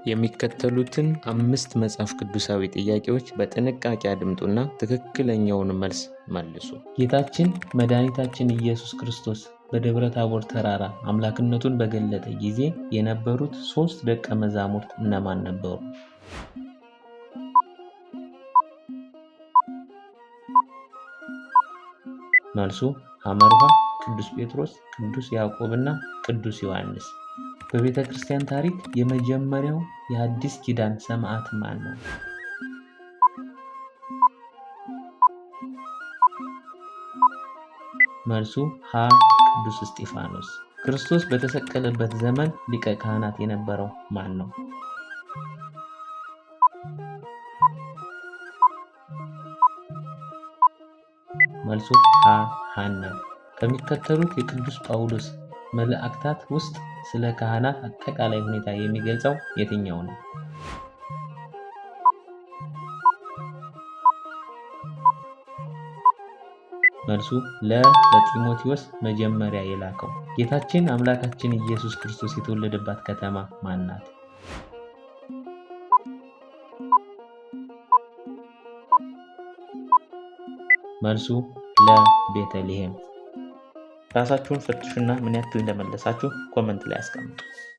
የሚከተሉትን 5 መጽሐፍ ቅዱሳዊ ጥያቄዎች በጥንቃቄ አድምጡና ትክክለኛውን መልስ መልሱ። ጌታችን መድኃኒታችን ኢየሱስ ክርስቶስ በደብረ ታቦር ተራራ አምላክነቱን በገለጠ ጊዜ የነበሩት 3 ደቀ መዛሙርት እነማን ነበሩ? መልሱ ሐመርሃ ቅዱስ ጴጥሮስ፣ ቅዱስ ያዕቆብና ቅዱስ ዮሐንስ። በቤተ ክርስቲያን ታሪክ የመጀመሪያው የአዲስ ኪዳን ሰማዕት ማን ነው? መልሱ ሀ ቅዱስ እስጢፋኖስ። ክርስቶስ በተሰቀለበት ዘመን ሊቀ ካህናት የነበረው ማን ነው? መልሱ ሀ ሐና። ከሚከተሉት የቅዱስ ጳውሎስ መልእክታት ውስጥ ስለ ካህናት አጠቃላይ ሁኔታ የሚገልጸው የትኛው ነው? መልሱ ለጢሞቴዎስ መጀመሪያ የላከው። ጌታችን አምላካችን ኢየሱስ ክርስቶስ የተወለደባት ከተማ ማን ናት? መልሱ ለቤተልሔም። ራሳችሁን ፈትሹና ምን ያክል እንደመለሳችሁ ኮሜንት ላይ አስቀምጡ።